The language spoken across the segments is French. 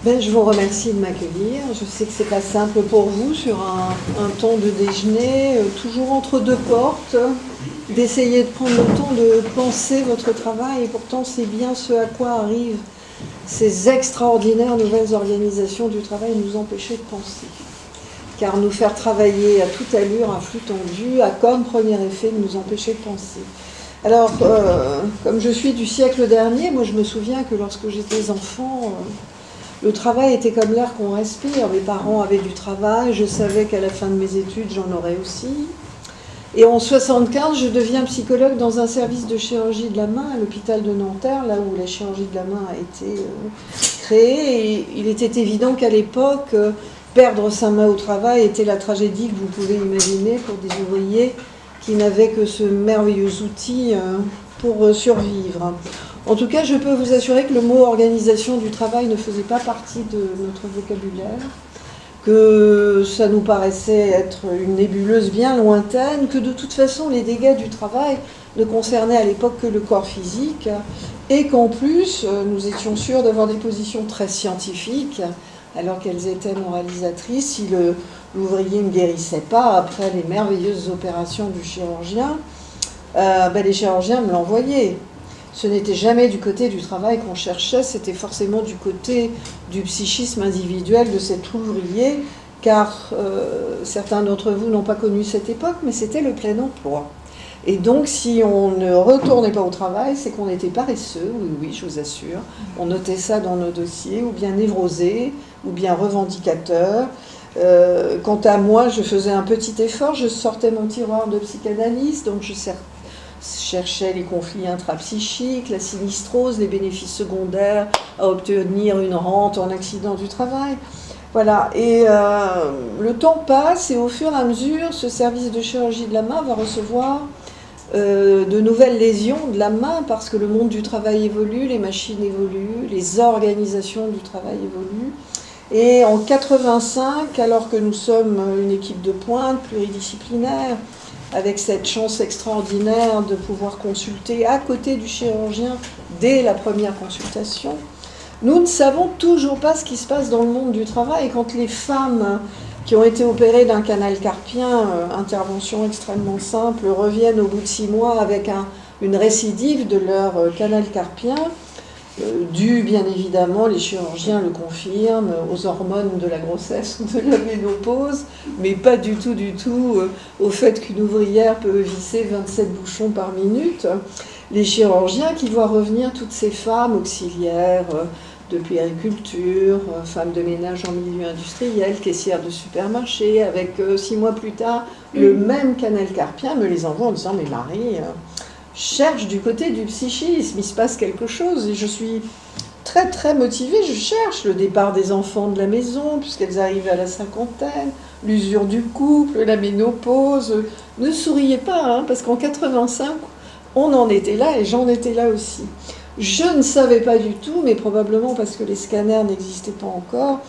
Ben, je vous remercie de m'accueillir. Je sais que c'est pas simple pour vous sur un temps de déjeuner, toujours entre deux portes, d'essayer de prendre le temps de penser votre travail. Et pourtant, c'est bien ce à quoi arrivent ces extraordinaires nouvelles organisations du travail, nous empêcher de penser. Car nous faire travailler à toute allure, à flux tendu, a comme premier effet de nous empêcher de penser. Alors, comme je suis du siècle dernier, moi je me souviens que lorsque j'étais enfant, le travail était comme l'air qu'on respire. Mes parents avaient du travail, je savais qu'à la fin de mes études, j'en aurais aussi. Et en 1975, je deviens psychologue dans un service de chirurgie de la main à l'hôpital de Nanterre, là où la chirurgie de la main a été créée. Et il était évident qu'à l'époque, perdre sa main au travail était la tragédie que vous pouvez imaginer pour des ouvriers qui n'avaient que ce merveilleux outil pour survivre. En tout cas, je peux vous assurer que le mot organisation du travail ne faisait pas partie de notre vocabulaire, que ça nous paraissait être une nébuleuse bien lointaine, que de toute façon les dégâts du travail ne concernaient à l'époque que le corps physique, et qu'en plus nous étions sûrs d'avoir des positions très scientifiques, alors qu'elles étaient moralisatrices. Si l'ouvrier ne guérissait pas après les merveilleuses opérations du chirurgien, les chirurgiens me l'envoyaient. Ce n'était jamais du côté du travail qu'on cherchait, c'était forcément du côté du psychisme individuel de cet ouvrier, car certains d'entre vous n'ont pas connu cette époque, mais c'était le plein emploi. Et donc, si on ne retournait pas au travail, c'est qu'on était paresseux, oui, je vous assure. On notait ça dans nos dossiers, ou bien névrosé, ou bien revendicateur. Quant à moi, je faisais un petit effort, je sortais mon tiroir de psychanalyse, donc je cherchais les conflits intrapsychiques, la sinistrose, les bénéfices secondaires à obtenir une rente en accident du travail. Voilà, et le temps passe et au fur et à mesure, ce service de chirurgie de la main va recevoir de nouvelles lésions de la main parce que le monde du travail évolue, les machines évoluent, les organisations du travail évoluent. Et en 85, alors que nous sommes une équipe de pointe pluridisciplinaire, avec cette chance extraordinaire de pouvoir consulter à côté du chirurgien dès la première consultation, nous ne savons toujours pas ce qui se passe dans le monde du travail. Et quand les femmes qui ont été opérées d'un canal carpien, intervention extrêmement simple, reviennent au bout de 6 mois avec une récidive de leur canal carpien, dû bien évidemment, les chirurgiens le confirment, aux hormones de la grossesse ou de la ménopause, mais pas du tout au fait qu'une ouvrière peut visser 27 bouchons par minute. Les chirurgiens qui voient revenir toutes ces femmes auxiliaires de puériculture, femmes de ménage en milieu industriel, caissières de supermarché, avec 6 mois plus tard le même canal carpien, me les envoie en disant « Mais Marie, cherche du côté du psychisme, il se passe quelque chose. » Et je suis très très motivée, je cherche le départ des enfants de la maison, puisqu'elles arrivent à la cinquantaine, l'usure du couple, la ménopause. Ne souriez pas, hein, parce qu'en 85, on en était là et j'en étais là aussi. Je ne savais pas du tout, mais probablement parce que les scanners n'existaient pas encore,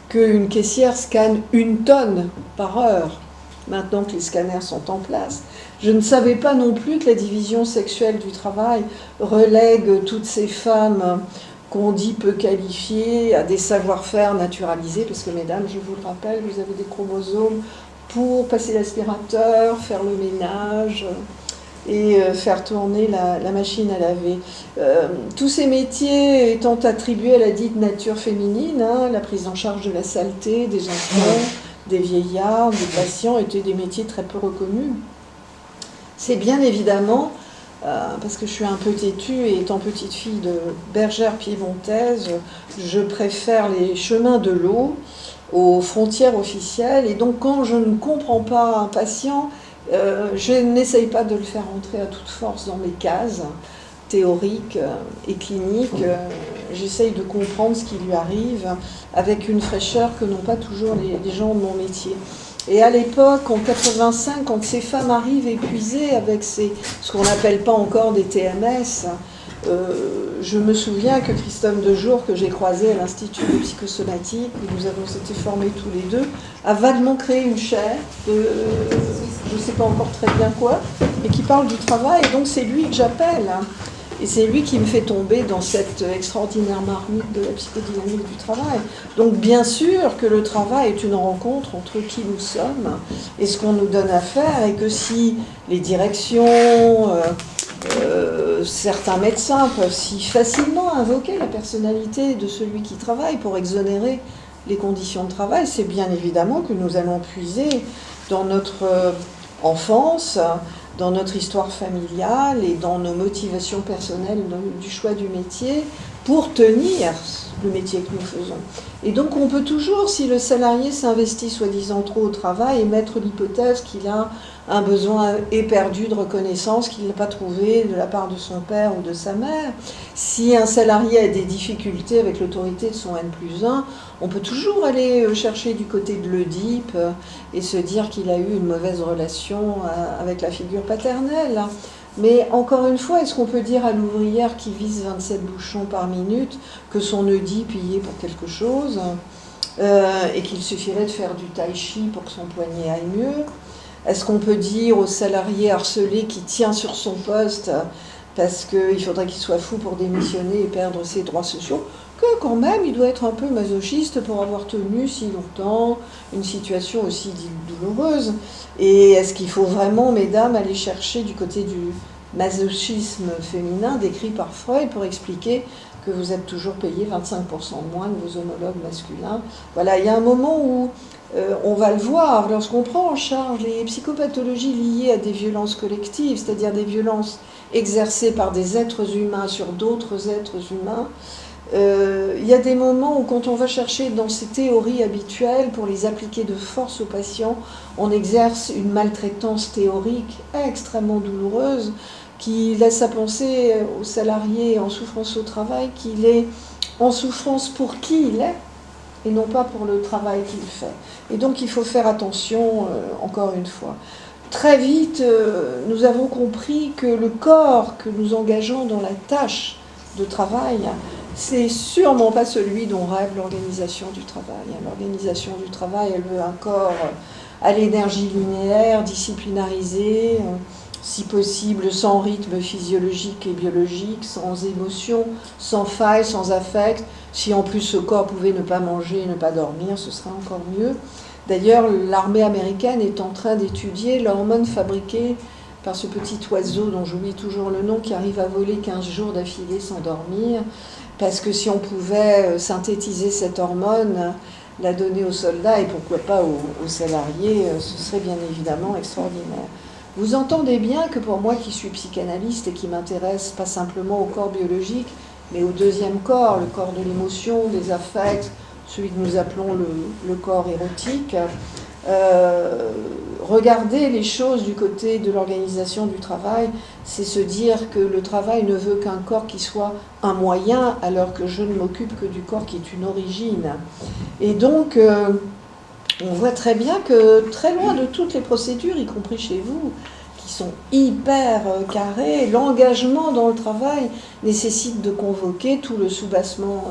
qu'une caissière scanne 1 tonne par heure, maintenant que les scanners sont en place. Je ne savais pas non plus que la division sexuelle du travail relègue toutes ces femmes qu'on dit peu qualifiées à des savoir-faire naturalisés, parce que mesdames, je vous le rappelle, vous avez des chromosomes pour passer l'aspirateur, faire le ménage et faire tourner la machine à laver. Tous ces métiers étant attribués à la dite nature féminine, hein, la prise en charge de la saleté, des enfants, des vieillards, des patients, étaient des métiers très peu reconnus. C'est bien évidemment, parce que je suis un peu têtue et étant petite fille de bergère piémontaise, je préfère les chemins de l'eau aux frontières officielles. Et donc quand je ne comprends pas un patient, je n'essaye pas de le faire entrer à toute force dans mes cases théoriques et cliniques. J'essaye de comprendre ce qui lui arrive avec une fraîcheur que n'ont pas toujours les gens de mon métier. Et à l'époque, en 85, quand ces femmes arrivent épuisées avec ce qu'on n'appelle pas encore des TMS, je me souviens que Christophe Dejour, que j'ai croisé à l'Institut de psychosomatique, où nous avons été formés tous les deux, a vaguement créé une chaire de je ne sais pas encore très bien quoi, mais qui parle du travail, et donc c'est lui que j'appelle. Et c'est lui qui me fait tomber dans cette extraordinaire marmite de la psychodynamique du travail. Donc bien sûr que le travail est une rencontre entre qui nous sommes et ce qu'on nous donne à faire, et que si les directions, certains médecins peuvent si facilement invoquer la personnalité de celui qui travaille pour exonérer les conditions de travail, c'est bien évidemment que nous allons puiser dans notre enfance, dans notre histoire familiale et dans nos motivations personnelles du choix du métier pour tenir le métier que nous faisons. Et donc on peut toujours, si le salarié s'investit soi-disant trop au travail, émettre l'hypothèse qu'il a un besoin éperdu de reconnaissance qu'il n'a pas trouvé de la part de son père ou de sa mère. Si un salarié a des difficultés avec l'autorité de son N+1, on peut toujours aller chercher du côté de l'Oedipe et se dire qu'il a eu une mauvaise relation avec la figure paternelle. Mais encore une fois, est-ce qu'on peut dire à l'ouvrière qui vise 27 bouchons par minute que son Oedipe y est pour quelque chose et qu'il suffirait de faire du tai chi pour que son poignet aille mieux? Est-ce qu'on peut dire au salarié harcelé qui tient sur son poste parce qu'il faudrait qu'il soit fou pour démissionner et perdre ses droits sociaux, que quand même il doit être un peu masochiste pour avoir tenu si longtemps une situation aussi douloureuse? Et est-ce qu'il faut vraiment, mesdames, aller chercher du côté du masochisme féminin décrit par Freud pour expliquer que vous êtes toujours payé 25% de moins que vos homologues masculins? Voilà, il y a un moment où on va le voir, lorsqu'on prend en charge les psychopathologies liées à des violences collectives, c'est-à-dire des violences exercées par des êtres humains sur d'autres êtres humains, il y a des moments où quand on va chercher dans ces théories habituelles pour les appliquer de force aux patients, on exerce une maltraitance théorique extrêmement douloureuse qui laisse à penser au salarié en souffrance au travail qu'il est en souffrance pour qui il est et non pas pour le travail qu'il fait. Et donc il faut faire attention, encore une fois. Très vite, nous avons compris que le corps que nous engageons dans la tâche de travail, c'est sûrement pas celui dont rêve l'organisation du travail. L'organisation du travail, elle veut un corps à l'énergie linéaire, disciplinarisé, si possible sans rythme physiologique et biologique, sans émotion, sans faille, sans affect. Si en plus ce corps pouvait ne pas manger, ne pas dormir, ce serait encore mieux. D'ailleurs, l'armée américaine est en train d'étudier l'hormone fabriquée par ce petit oiseau dont j'oublie toujours le nom, qui arrive à voler 15 jours d'affilée sans dormir, parce que si on pouvait synthétiser cette hormone, la donner aux soldats et pourquoi pas aux salariés, ce serait bien évidemment extraordinaire. Vous entendez bien que pour moi qui suis psychanalyste et qui m'intéresse pas simplement au corps biologique, mais au deuxième corps, le corps de l'émotion, des affects, celui que nous appelons le corps érotique, regarder les choses du côté de l'organisation du travail, c'est se dire que le travail ne veut qu'un corps qui soit un moyen, alors que je ne m'occupe que du corps qui est une origine. Et donc, on voit très bien que très loin de toutes les procédures, y compris chez vous, qui sont hyper carrées, l'engagement dans le travail nécessite de convoquer tout le soubassement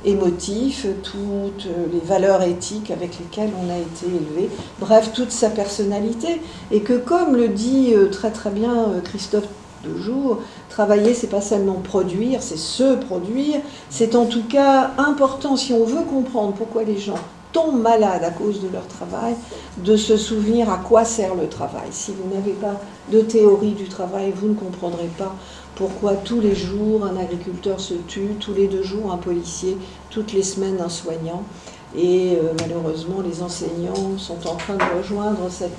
émotif, toutes les valeurs éthiques avec lesquelles on a été élevé, bref, toute sa personnalité. Et que comme le dit très très bien Christophe Dejour, travailler, c'est pas seulement produire, c'est se produire. C'est en tout cas important, si on veut comprendre pourquoi les gens tombent malades à cause de leur travail, de se souvenir à quoi sert le travail. Si vous n'avez pas de théorie du travail, vous ne comprendrez pas pourquoi tous les jours un agriculteur se tue, tous les 2 jours un policier, toutes les semaines un soignant. Et malheureusement, les enseignants sont en train de rejoindre cette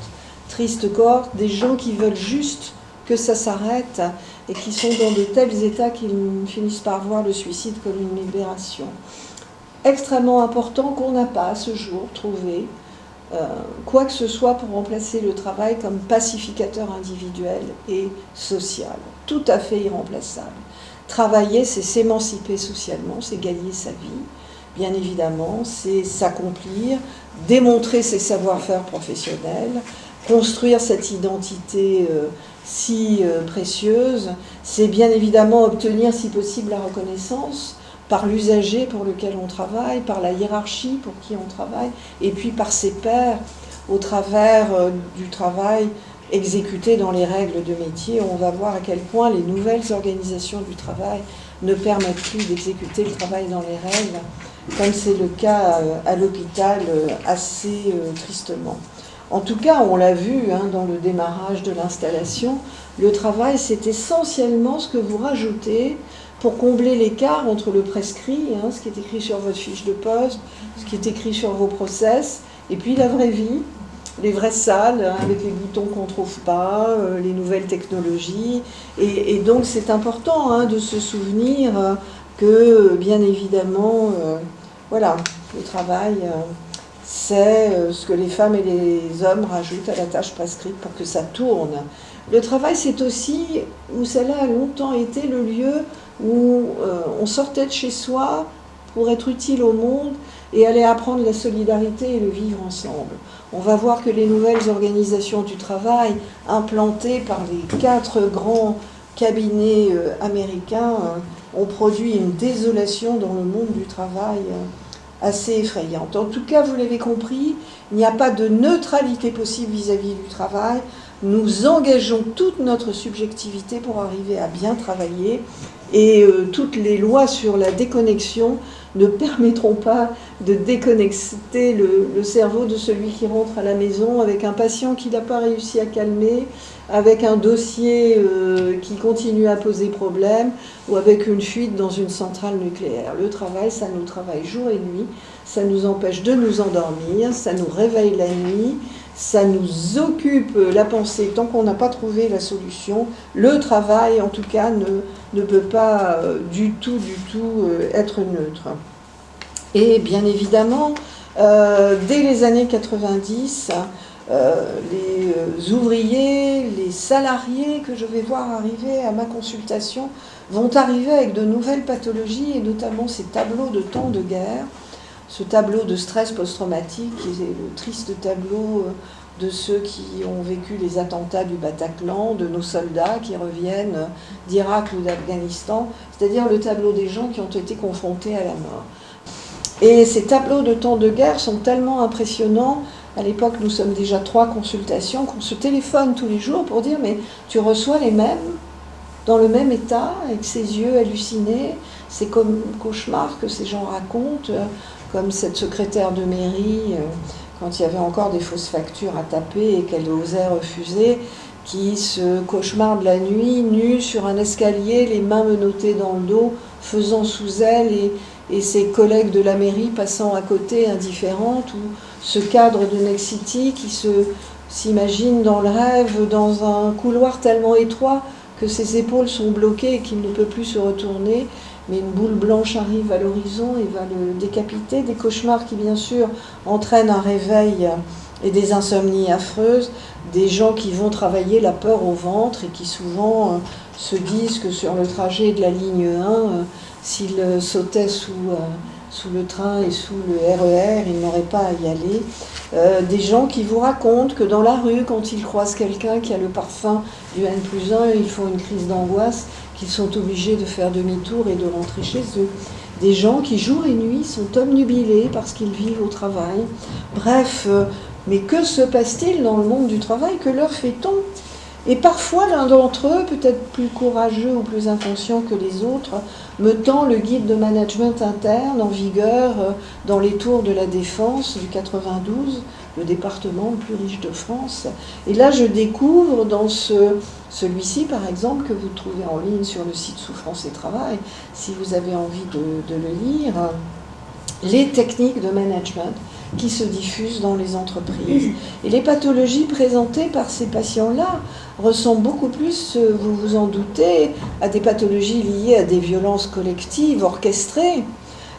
triste cohorte des gens qui veulent juste que ça s'arrête et qui sont dans de tels états qu'ils finissent par voir le suicide comme une libération. Extrêmement important qu'on n'a pas à ce jour trouvé quoi que ce soit pour remplacer le travail comme pacificateur individuel et social. Tout à fait irremplaçable. Travailler, c'est s'émanciper socialement, c'est gagner sa vie, bien évidemment, c'est s'accomplir, démontrer ses savoir-faire professionnels, construire cette identité si précieuse, c'est bien évidemment obtenir, si possible, la reconnaissance par l'usager pour lequel on travaille, par la hiérarchie pour qui on travaille, et puis par ses pairs, au travers du travail exécuté dans les règles de métier. On va voir à quel point les nouvelles organisations du travail ne permettent plus d'exécuter le travail dans les règles, comme c'est le cas à l'hôpital assez tristement. En tout cas, on l'a vu dans le démarrage de l'installation, le travail, c'est essentiellement ce que vous rajoutez pour combler l'écart entre le prescrit, ce qui est écrit sur votre fiche de poste, ce qui est écrit sur vos process, et puis la vraie vie, les vraies salles, avec les boutons qu'on ne trouve pas, les nouvelles technologies. Et donc c'est important de se souvenir que, bien évidemment, voilà, le travail, c'est ce que les femmes et les hommes rajoutent à la tâche prescrite pour que ça tourne. Le travail, c'est aussi, où cela a longtemps été le lieu où on sortait de chez soi pour être utile au monde et aller apprendre la solidarité et le vivre ensemble. On va voir que les nouvelles organisations du travail, implantées par les 4 grands cabinets américains, ont produit une désolation dans le monde du travail assez effrayante. En tout cas, vous l'avez compris, il n'y a pas de neutralité possible vis-à-vis du travail. Nous engageons toute notre subjectivité pour arriver à bien travailler et toutes les lois sur la déconnexion ne permettront pas de déconnecter le cerveau de celui qui rentre à la maison avec un patient qui n'a pas réussi à calmer, avec un dossier qui continue à poser problème ou avec une fuite dans une centrale nucléaire. Le travail, ça nous travaille jour et nuit, ça nous empêche de nous endormir, ça nous réveille la nuit, ça nous occupe la pensée tant qu'on n'a pas trouvé la solution. Le travail, en tout cas, ne peut pas du tout être neutre. Et bien évidemment, dès les années 90, les ouvriers, les salariés que je vais voir arriver à ma consultation vont arriver avec de nouvelles pathologies et notamment ces tableaux de temps de guerre, ce tableau de stress post-traumatique qui est le triste tableau de ceux qui ont vécu les attentats du Bataclan, de nos soldats qui reviennent d'Irak ou d'Afghanistan, c'est-à-dire le tableau des gens qui ont été confrontés à la mort. Et ces tableaux de temps de guerre sont tellement impressionnants. À l'époque, nous sommes déjà 3 consultations, qu'on se téléphone tous les jours pour dire « mais tu reçois les mêmes, dans le même état, avec ces yeux hallucinés, c'est comme cauchemar que ces gens racontent, comme cette secrétaire de mairie, quand il y avait encore des fausses factures à taper et qu'elle osait refuser, qui se cauchemarde la nuit, nue sur un escalier, les mains menottées dans le dos, faisant sous elle et ses collègues de la mairie passant à côté, indifférentes, ou ce cadre de Next City qui s'imagine dans le rêve, dans un couloir tellement étroit que ses épaules sont bloquées et qu'il ne peut plus se retourner, mais une boule blanche arrive à l'horizon et va le décapiter. Des cauchemars qui, bien sûr, entraînent un réveil et des insomnies affreuses, des gens qui vont travailler la peur au ventre et qui souvent se disent que sur le trajet de la ligne 1, s'ils sautaient sous le train et sous le RER, ils n'auraient pas à y aller. Des gens qui vous racontent que dans la rue, quand ils croisent quelqu'un qui a le parfum du N+1, ils font une crise d'angoisse, qu'ils sont obligés de faire demi-tour et de rentrer chez eux. Des gens qui, jour et nuit, sont obnubilés parce qu'ils vivent au travail. Bref, mais que se passe-t-il dans le monde du travail? Que leur fait-on? Et parfois, l'un d'entre eux, peut-être plus courageux ou plus inconscient que les autres, me tend le guide de management interne en vigueur dans les tours de la Défense du 92, le département le plus riche de France. Et là, je découvre dans celui-ci, par exemple, que vous trouvez en ligne sur le site Souffrance et Travail, si vous avez envie de le lire, les techniques de management qui se diffusent dans les entreprises. Et les pathologies présentées par ces patients-là ressemblent beaucoup plus, vous vous en doutez, à des pathologies liées à des violences collectives orchestrées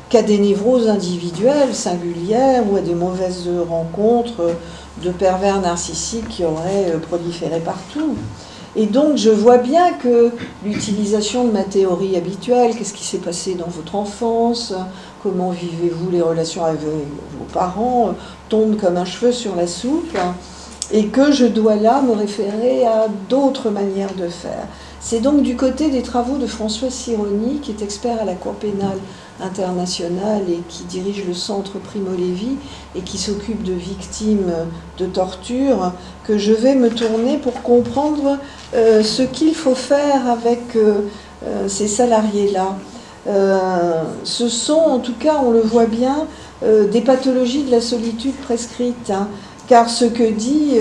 qu'à des névroses individuelles singulières ou à des mauvaises rencontres de pervers narcissiques qui auraient proliféré partout. Et donc je vois bien que l'utilisation de ma théorie habituelle, qu'est-ce qui s'est passé dans votre enfance, comment vivez-vous les relations avec vos parents, tombe comme un cheveu sur la soupe, et que je dois là me référer à d'autres manières de faire. C'est donc du côté des travaux de François Sironi, qui est expert à la Cour pénale international et qui dirige le centre Primo Levi et qui s'occupe de victimes de torture, que je vais me tourner pour comprendre ce qu'il faut faire avec ces salariés-là. Ce sont, en tout cas, on le voit bien, des pathologies de la solitude prescrites, hein. Car ce que dit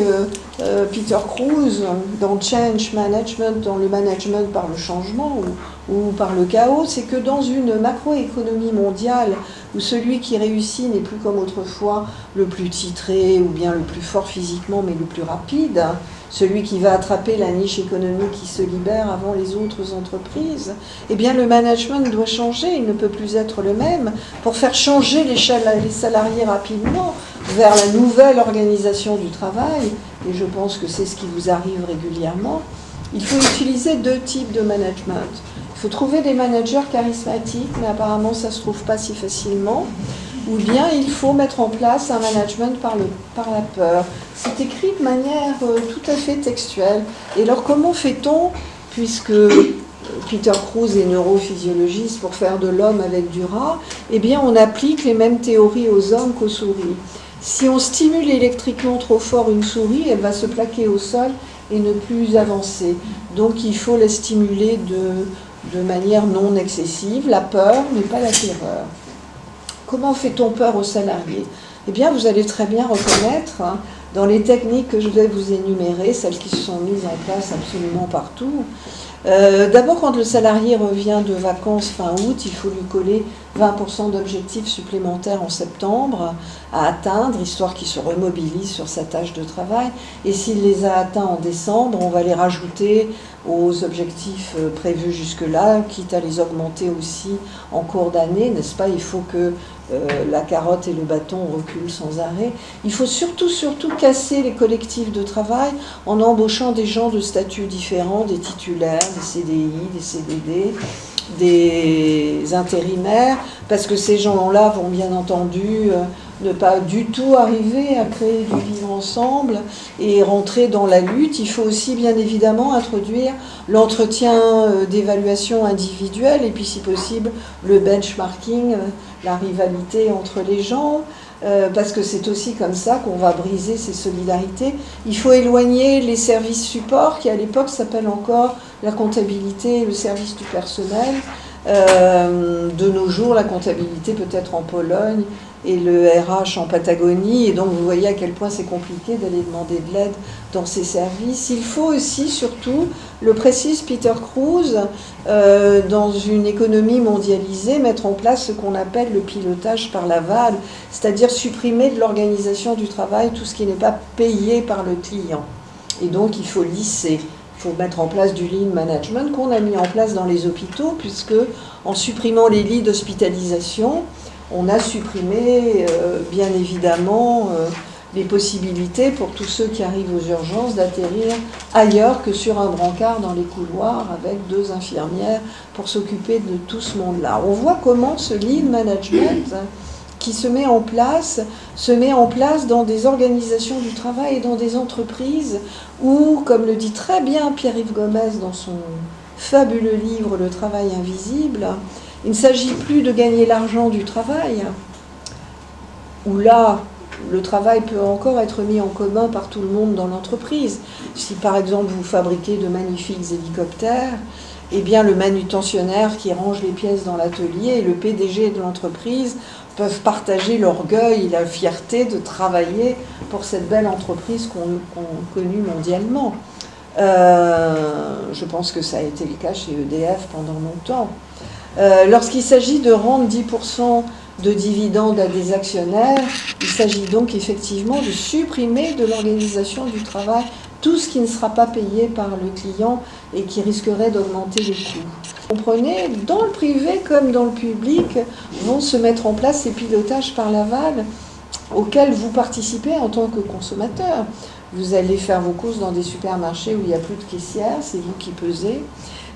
Peter Kruse dans Change Management, dans le management par le changement ou par le chaos, c'est que dans une macroéconomie mondiale où celui qui réussit n'est plus comme autrefois le plus titré ou bien le plus fort physiquement mais le plus rapide, celui qui va attraper la niche économique qui se libère avant les autres entreprises, eh bien le management doit changer, il ne peut plus être le même. Pour faire changer les salariés rapidement vers la nouvelle organisation du travail, et je pense que c'est ce qui vous arrive régulièrement, il faut utiliser deux types de management. Il faut trouver des managers charismatiques, mais apparemment ça ne se trouve pas si facilement. Ou bien il faut mettre en place un management par la peur. C'est écrit de manière tout à fait textuelle. Et alors comment fait-on, puisque Peter Kruse est neurophysiologiste, pour faire de l'homme avec du rat, eh bien on applique les mêmes théories aux hommes qu'aux souris. Si on stimule électriquement trop fort une souris, elle va se plaquer au sol et ne plus avancer. Donc il faut la stimuler de manière non excessive, la peur, mais pas la terreur. Comment fait-on peur aux salariés? Eh bien, vous allez très bien reconnaître, hein, dans les techniques que je vais vous énumérer, celles qui se sont mises en place absolument partout. D'abord, quand le salarié revient de vacances fin août, il faut lui coller 20% d'objectifs supplémentaires en septembre à atteindre, histoire qu'il se remobilise sur sa tâche de travail. Et s'il les a atteints en décembre, on va les rajouter aux objectifs prévus jusque-là, quitte à les augmenter aussi en cours d'année, n'est-ce pas? Il faut que la carotte et le bâton reculent sans arrêt. Il faut surtout casser les collectifs de travail en embauchant des gens de statuts différents, des titulaires, des CDI, des CDD, des intérimaires, parce que ces gens-là vont bien entendu ne pas du tout arriver à créer du vivre ensemble et rentrer dans la lutte. Il faut aussi bien évidemment introduire l'entretien d'évaluation individuelle et puis si possible le benchmarking, la rivalité entre les gens, parce que c'est aussi comme ça qu'on va briser ces solidarités. Il faut éloigner les services supports qui à l'époque s'appellent encore la comptabilité et le service du personnel. De nos jours, la comptabilité peut être en Pologne et le RH en Patagonie, et donc vous voyez à quel point c'est compliqué d'aller demander de l'aide dans ces services. Il faut aussi, surtout, le précise Peter Kruse, dans une économie mondialisée, mettre en place ce qu'on appelle le pilotage par l'aval, c'est-à-dire supprimer de l'organisation du travail tout ce qui n'est pas payé par le client. Et donc il faut lisser. Il faut mettre en place du lean management qu'on a mis en place dans les hôpitaux, puisque en supprimant les lits d'hospitalisation, on a supprimé, bien évidemment, les possibilités pour tous ceux qui arrivent aux urgences d'atterrir ailleurs que sur un brancard dans les couloirs avec 2 infirmières pour s'occuper de tout ce monde-là. On voit comment ce lean management qui se met en place dans des organisations du travail et dans des entreprises où, comme le dit très bien Pierre-Yves Gomez dans son fabuleux livre « Le travail invisible », il ne s'agit plus de gagner l'argent du travail, où là, le travail peut encore être mis en commun par tout le monde dans l'entreprise. Si par exemple vous fabriquez de magnifiques hélicoptères, eh bien le manutentionnaire qui range les pièces dans l'atelier et le PDG de l'entreprise peuvent partager l'orgueil et la fierté de travailler pour cette belle entreprise qu'on connue mondialement. Je pense que ça a été le cas chez EDF pendant longtemps. Lorsqu'il s'agit de rendre 10% de dividendes à des actionnaires, il s'agit donc effectivement de supprimer de l'organisation du travail tout ce qui ne sera pas payé par le client et qui risquerait d'augmenter les coûts. Vous comprenez, dans le privé comme dans le public, vont se mettre en place ces pilotages par l'aval auxquels vous participez en tant que consommateur. Vous allez faire vos courses dans des supermarchés où il n'y a plus de caissière, c'est vous qui pesez.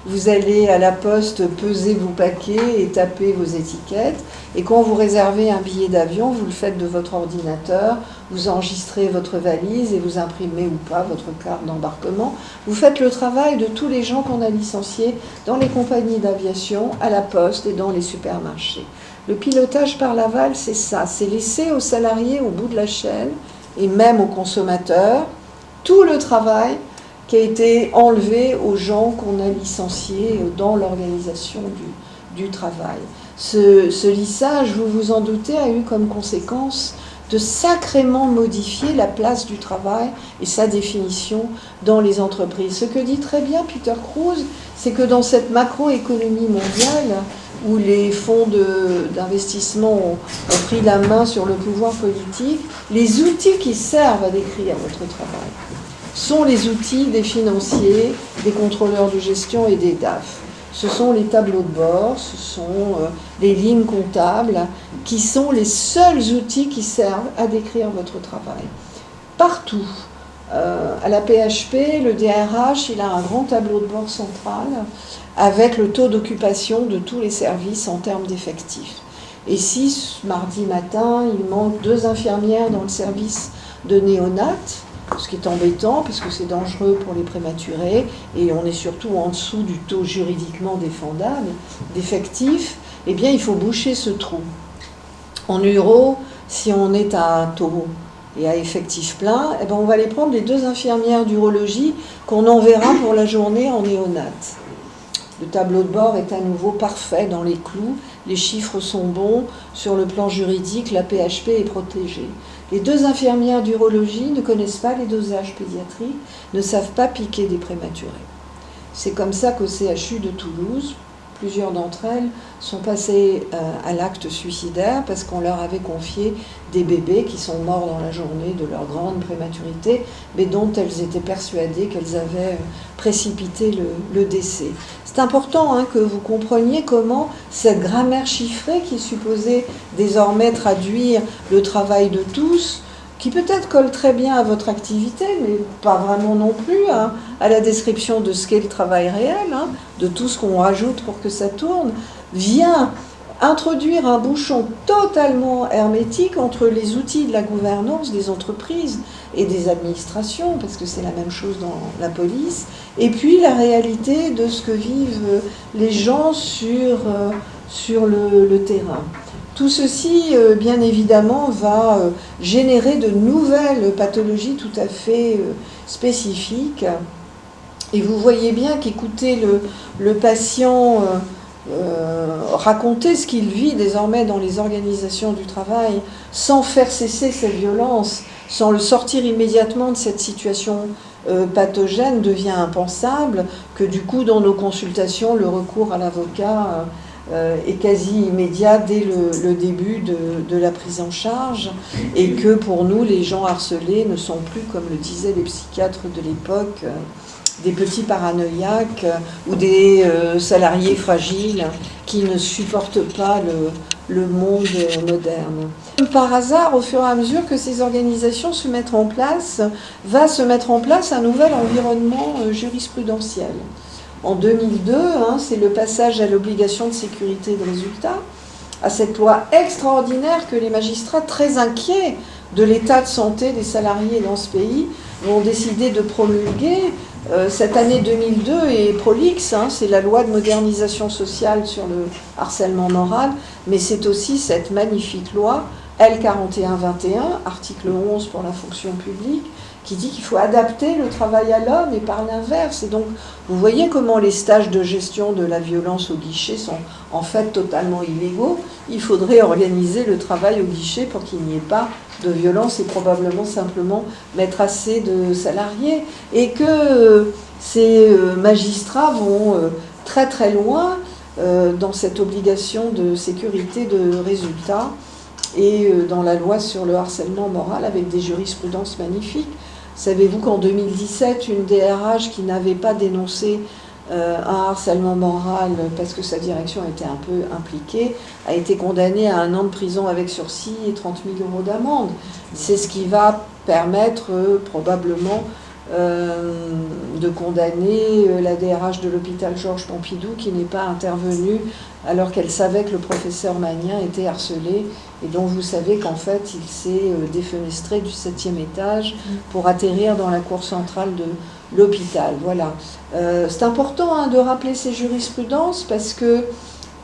Vous allez à la poste peser vos paquets et taper vos étiquettes. Et quand vous réservez un billet d'avion, vous le faites de votre ordinateur, vous enregistrez votre valise et vous imprimez ou pas votre carte d'embarquement. Vous faites le travail de tous les gens qu'on a licenciés dans les compagnies d'aviation, à la poste et dans les supermarchés. Le pilotage par l'aval, c'est ça, c'est laisser aux salariés au bout de la chaîne, et même aux consommateurs, tout le travail qui a été enlevé aux gens qu'on a licenciés dans l'organisation du travail. Ce lissage, vous vous en doutez, a eu comme conséquence de sacrément modifier la place du travail et sa définition dans les entreprises. Ce que dit très bien Peter Kruse, c'est que dans cette macroéconomie mondiale, où les fonds d'investissement ont pris la main sur le pouvoir politique, les outils qui servent à décrire votre travail sont les outils des financiers, des contrôleurs de gestion et des DAF. Ce sont les tableaux de bord, ce sont les lignes comptables, qui sont les seuls outils qui servent à décrire votre travail. Partout, à la PHP, le DRH, il a un grand tableau de bord central avec le taux d'occupation de tous les services en termes d'effectifs. Et si, mardi matin, il manque 2 infirmières dans le service de néonat, ce qui est embêtant, parce que c'est dangereux pour les prématurés, et on est surtout en dessous du taux juridiquement défendable d'effectifs, eh bien, il faut boucher ce trou. En euros, si on est à un taux et à effectif plein, eh bien, on va aller prendre les 2 infirmières d'urologie qu'on enverra pour la journée en néonat. Le tableau de bord est à nouveau parfait dans les clous, les chiffres sont bons, sur le plan juridique, la PHP est protégée. Les 2 infirmières d'urologie ne connaissent pas les dosages pédiatriques, ne savent pas piquer des prématurés. C'est comme ça qu'au CHU de Toulouse, plusieurs d'entre elles sont passées à l'acte suicidaire parce qu'on leur avait confié des bébés qui sont morts dans la journée de leur grande prématurité, mais dont elles étaient persuadées qu'elles avaient précipité le décès. C'est important que vous compreniez comment cette grammaire chiffrée qui est supposée désormais traduire le travail de tous, qui peut-être colle très bien à votre activité, mais pas vraiment non plus, à la description de ce qu'est le travail réel, de tout ce qu'on rajoute pour que ça tourne, vient introduire un bouchon totalement hermétique entre les outils de la gouvernance des entreprises et des administrations, parce que c'est la même chose dans la police, et puis la réalité de ce que vivent les gens sur le terrain. Tout ceci, bien évidemment, va générer de nouvelles pathologies tout à fait spécifiques. Et vous voyez bien qu'écouter le patient raconter ce qu'il vit désormais dans les organisations du travail, sans faire cesser cette violence, sans le sortir immédiatement de cette situation pathogène, devient impensable, que du coup, dans nos consultations, le recours à l'avocat est quasi immédiat dès le début de la prise en charge, et que pour nous, les gens harcelés ne sont plus, comme le disaient les psychiatres de l'époque, des petits paranoïaques ou des salariés fragiles qui ne supportent pas le monde moderne. Par hasard, au fur et à mesure que ces organisations se mettent en place, va se mettre en place un nouvel environnement jurisprudentiel. En 2002, c'est le passage à l'obligation de sécurité de résultat, à cette loi extraordinaire que les magistrats, très inquiets de l'état de santé des salariés dans ce pays, vont décider de promulguer. Cette année 2002 est prolixe, c'est la loi de modernisation sociale sur le harcèlement moral, mais c'est aussi cette magnifique loi L4121, article 11 pour la fonction publique, qui dit qu'il faut adapter le travail à l'homme et par l'inverse. Et donc, vous voyez comment les stages de gestion de la violence au guichet sont en fait totalement illégaux. Il faudrait organiser le travail au guichet pour qu'il n'y ait pas de violence et probablement simplement mettre assez de salariés. Et que ces magistrats vont très très loin dans cette obligation de sécurité de résultat et dans la loi sur le harcèlement moral avec des jurisprudences magnifiques. Savez-vous qu'en 2017, une DRH qui n'avait pas dénoncé un harcèlement moral parce que sa direction était un peu impliquée, a été condamnée à 1 an de prison avec sursis et 30 000 € d'amende. C'est ce qui va permettre probablement de condamner la DRH de l'hôpital Georges Pompidou qui n'est pas intervenue alors qu'elle savait que le professeur Magnien était harcelé et dont vous savez qu'en fait il s'est défenestré du 7e étage pour atterrir dans la cour centrale de l'hôpital. Voilà. C'est important de rappeler ces jurisprudences parce que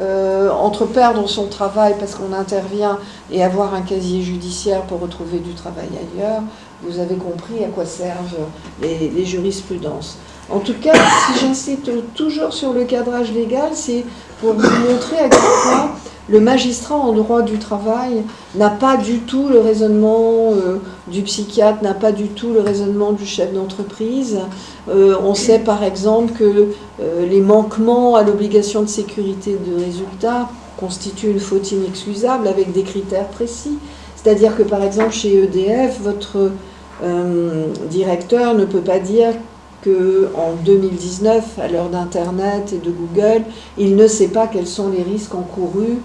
entre perdre son travail parce qu'on intervient et avoir un casier judiciaire pour retrouver du travail ailleurs, vous avez compris à quoi servent les jurisprudences. En tout cas, si j'insiste toujours sur le cadrage légal, c'est pour vous montrer à quel point le magistrat en droit du travail n'a pas du tout le raisonnement du psychiatre, n'a pas du tout le raisonnement du chef d'entreprise. On sait par exemple que les manquements à l'obligation de sécurité de résultat constituent une faute inexcusable avec des critères précis. C'est-à-dire que par exemple chez EDF, votre directeur ne peut pas dire qu'en 2019, à l'heure d'Internet et de Google, il ne sait pas quels sont les risques encourus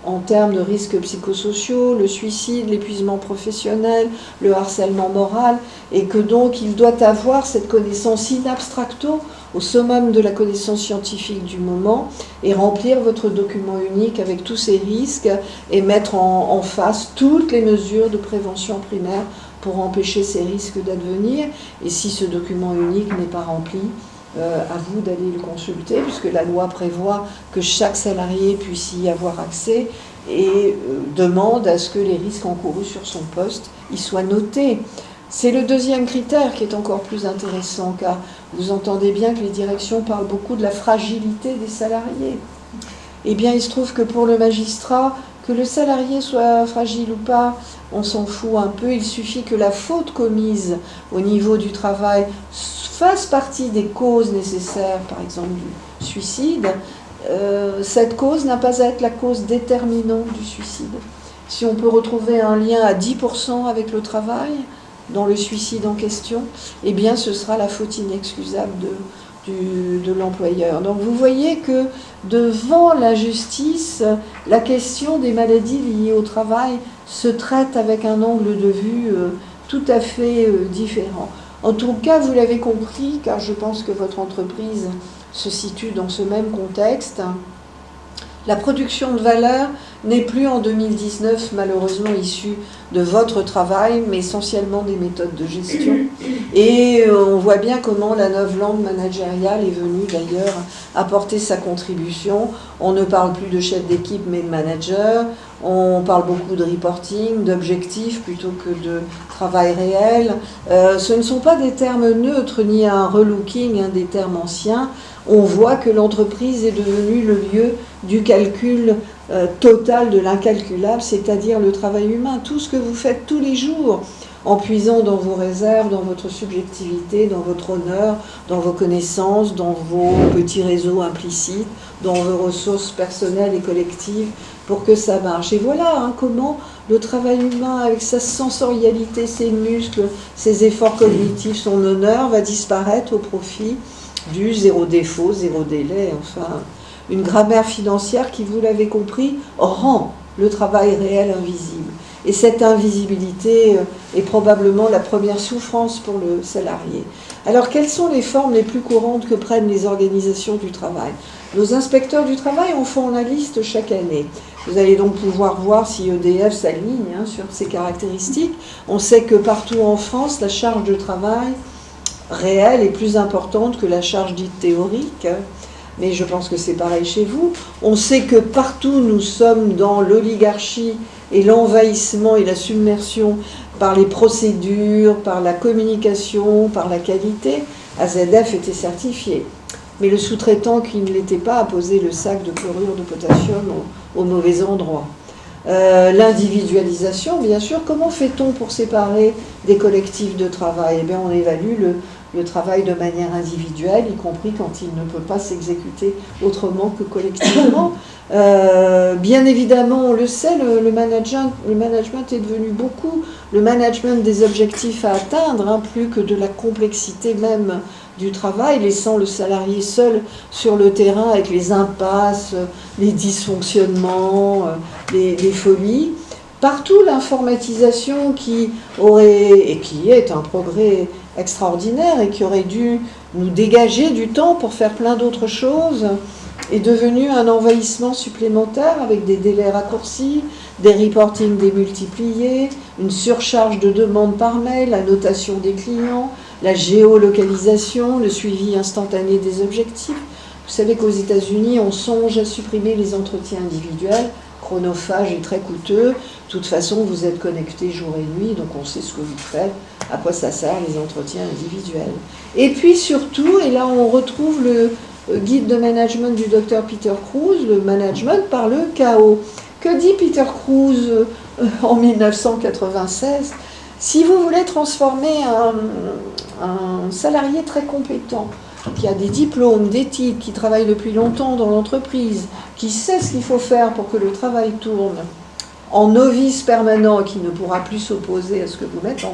en termes de risques psychosociaux, le suicide, l'épuisement professionnel, le harcèlement moral, et que donc il doit avoir cette connaissance in abstracto, au summum de la connaissance scientifique du moment, et remplir votre document unique avec tous ces risques, et mettre en face toutes les mesures de prévention primaire pour empêcher ces risques d'advenir. Et si ce document unique n'est pas rempli, à vous d'aller le consulter, puisque la loi prévoit que chaque salarié puisse y avoir accès et demande à ce que les risques encourus sur son poste y soient notés. C'est le deuxième critère qui est encore plus intéressant, car vous entendez bien que les directions parlent beaucoup de la fragilité des salariés. Eh bien, il se trouve que pour le magistrat, que le salarié soit fragile ou pas, on s'en fout un peu. Il suffit que la faute commise au niveau du travail fasse partie des causes nécessaires, par exemple du suicide. Cette cause n'a pas à être la cause déterminante du suicide. Si on peut retrouver un lien à 10% avec le travail dans le suicide en question, eh bien ce sera la faute inexcusable de l'employeur. Donc vous voyez que devant la justice, la question des maladies liées au travail se traite avec un angle de vue tout à fait différent. En tout cas, vous l'avez compris, car je pense que votre entreprise se situe dans ce même contexte. La production de valeur n'est plus en 2019 malheureusement issue de votre travail, mais essentiellement des méthodes de gestion. Et on voit bien comment la nouvelle langue managériale est venue d'ailleurs apporter sa contribution. On ne parle plus de chef d'équipe mais de manager. On parle beaucoup de reporting, d'objectifs plutôt que de travail réel. Ce ne sont pas des termes neutres ni un relooking, des termes anciens. On voit que l'entreprise est devenue le lieu du calcul total de l'incalculable, c'est-à-dire le travail humain. Tout ce que vous faites tous les jours, en puisant dans vos réserves, dans votre subjectivité, dans votre honneur, dans vos connaissances, dans vos petits réseaux implicites, dans vos ressources personnelles et collectives, pour que ça marche. Et voilà comment le travail humain, avec sa sensorialité, ses muscles, ses efforts cognitifs, son honneur, va disparaître au profit du zéro défaut, zéro délai, enfin, une grammaire financière qui, vous l'avez compris, rend le travail réel invisible. Et cette invisibilité est probablement la première souffrance pour le salarié. Alors, quelles sont les formes les plus courantes que prennent les organisations du travail ? Nos inspecteurs du travail en font la liste chaque année. Vous allez donc pouvoir voir si EDF s'aligne sur ces caractéristiques. On sait que partout en France, la charge de travail réelle est plus importante que la charge dite théorique, mais je pense que c'est pareil chez vous. On sait que partout nous sommes dans l'oligarchie et l'envahissement et la submersion par les procédures, par la communication, par la qualité. AZF était certifié, mais le sous-traitant qui ne l'était pas a posé le sac de chlorure de potassium au mauvais endroit. L'individualisation, bien sûr. Comment fait-on pour séparer des collectifs de travail ? Eh bien, on évalue le travail de manière individuelle, y compris quand il ne peut pas s'exécuter autrement que collectivement. Bien évidemment, on le sait, le management est devenu beaucoup le management des objectifs à atteindre, plus que de la complexité même du travail, laissant le salarié seul sur le terrain avec les impasses, les dysfonctionnements, les folies. Partout, l'informatisation qui est un progrès extraordinaire et qui aurait dû nous dégager du temps pour faire plein d'autres choses, est devenu un envahissement supplémentaire avec des délais raccourcis, des reportings démultipliés, une surcharge de demandes par mail, la notation des clients, la géolocalisation, le suivi instantané des objectifs. Vous savez qu'aux États-Unis, on songe à supprimer les entretiens individuels, chronophages et très coûteux. De toute façon, vous êtes connectés jour et nuit, donc on sait ce que vous faites, à quoi ça sert les entretiens individuels. Et puis surtout, et là on retrouve le guide de management du docteur Peter Kruse, le management par le chaos. Que dit Peter Kruse en 1996 ? Si vous voulez transformer un salarié très compétent, qui a des diplômes, des titres, qui travaille depuis longtemps dans l'entreprise, qui sait ce qu'il faut faire pour que le travail tourne, en novice permanent qui ne pourra plus s'opposer à ce que vous mettez